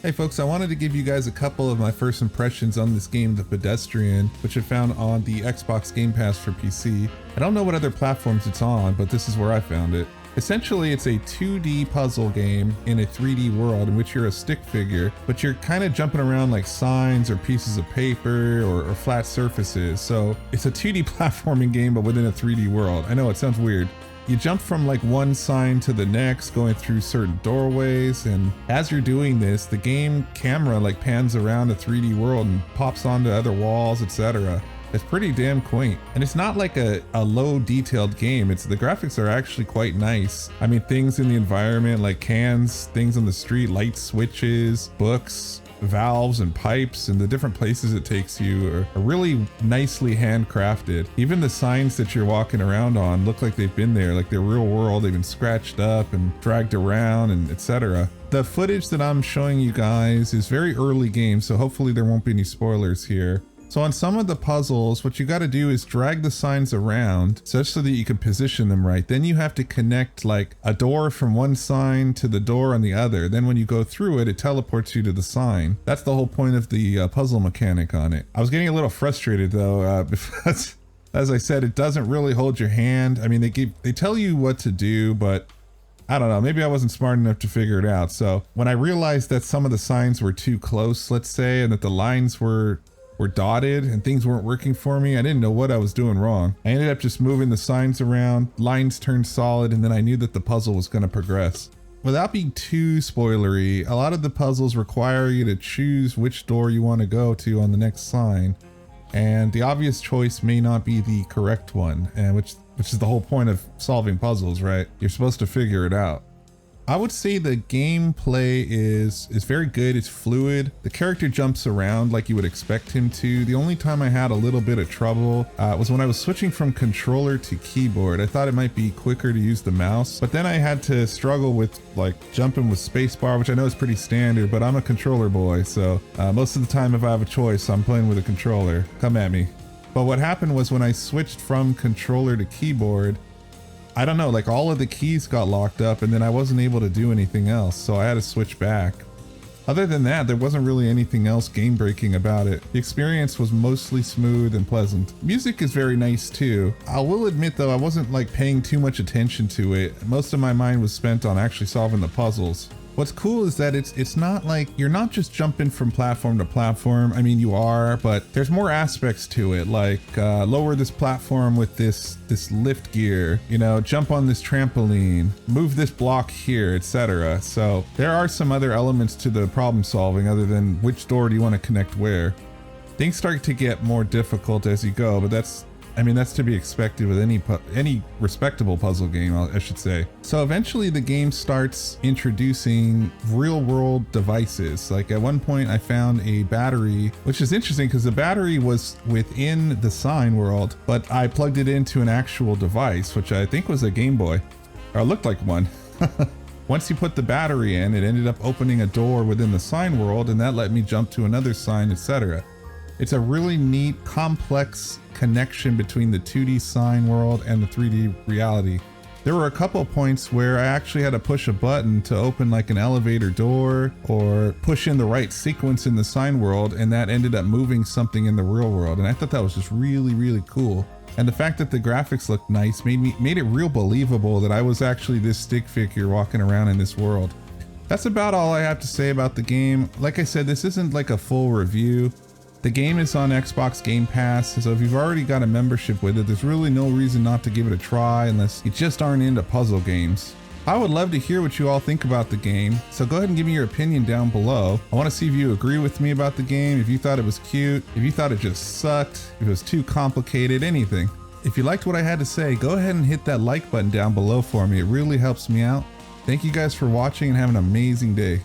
Hey folks, I wanted to give you guys a couple of my first impressions on this game, The Pedestrian, which I found on the Xbox Game Pass for PC. I don't know what other platforms it's on, but this is where I found it. Essentially, it's a 2D puzzle game in a 3D world in which you're a stick figure, but you're kind of jumping around like signs or pieces of paper or flat surfaces. So it's a 2D platforming game, but within a 3D world. I know it sounds weird. You jump from like one sign to the next, going through certain doorways, and as you're doing this, the game camera like pans around a 3D world and pops onto other walls, etc. It's pretty damn quaint. And it's not like a low detailed game. The graphics are actually quite nice. I mean, things in the environment like cans, things on the street, light switches, books, valves and pipes, and the different places it takes you are really nicely handcrafted. Even the signs that you're walking around on look like they've been there, like they're real world. They've been scratched up and dragged around and etc. The footage that I'm showing you guys is very early game, so hopefully there won't be any spoilers here. So on some of the puzzles, what you got to do is drag the signs around such so that you can position them right. Then you have to connect like a door from one sign to the door on the other. Then when you go through it, it teleports you to the sign. That's the whole point of the puzzle mechanic on it. I was getting a little frustrated though, because as I said, it doesn't really hold your hand. I mean, they tell you what to do, but I don't know, maybe I wasn't smart enough to figure it out. So when I realized that some of the signs were too close, let's say, and that the lines were dotted and things weren't working for me, I didn't know what I was doing wrong. I ended up just moving the signs around, lines turned solid, and then I knew that the puzzle was going to progress. Without being too spoilery, a lot of the puzzles require you to choose which door you want to go to on the next sign, and the obvious choice may not be the correct one, and which is the whole point of solving puzzles, right? You're supposed to figure it out. I would say the gameplay is very good. It's fluid. The character jumps around like you would expect him to. The only time I had a little bit of trouble was when I was switching from controller to keyboard. I thought it might be quicker to use the mouse, but then I had to struggle with like jumping with spacebar, which I know is pretty standard, but I'm a controller boy. So most of the time if I have a choice, I'm playing with a controller. Come at me. But what happened was when I switched from controller to keyboard, I don't know, like all of the keys got locked up and then I wasn't able to do anything else, so I had to switch back. Other than that, there wasn't really anything else game breaking about it. The experience was mostly smooth and pleasant. Music is very nice too. I will admit though, I wasn't like paying too much attention to it. Most of my mind was spent on actually solving the puzzles. What's cool is that it's not like you're not just jumping from platform to platform. I mean, you are, but there's more aspects to it, like lower this platform with this lift gear, you know, jump on this trampoline, move this block here, etc. So there are some other elements to the problem solving other than which door do you want to connect where. Things start to get more difficult as you go, but that's to be expected with any respectable puzzle game, I should say. So eventually the game starts introducing real world devices. Like at one point I found a battery, which is interesting because the battery was within the sign world, but I plugged it into an actual device, which I think was a Game Boy, or it looked like one. Once you put the battery in, it ended up opening a door within the sign world, and that let me jump to another sign, etc. It's a really neat, complex connection between the 2D sign world and the 3D reality. There were a couple points where I actually had to push a button to open like an elevator door or push in the right sequence in the sign world, and that ended up moving something in the real world. And I thought that was just really, really cool. And the fact that the graphics looked nice made it real believable that I was actually this stick figure walking around in this world. That's about all I have to say about the game. Like I said, this isn't like a full review. The game is on Xbox Game Pass, so if you've already got a membership with it, there's really no reason not to give it a try unless you just aren't into puzzle games. I would love to hear what you all think about the game, so go ahead and give me your opinion down below. I want to see if you agree with me about the game, if you thought it was cute, if you thought it just sucked, if it was too complicated, anything. If you liked what I had to say, go ahead and hit that like button down below for me. It really helps me out. Thank you guys for watching and have an amazing day.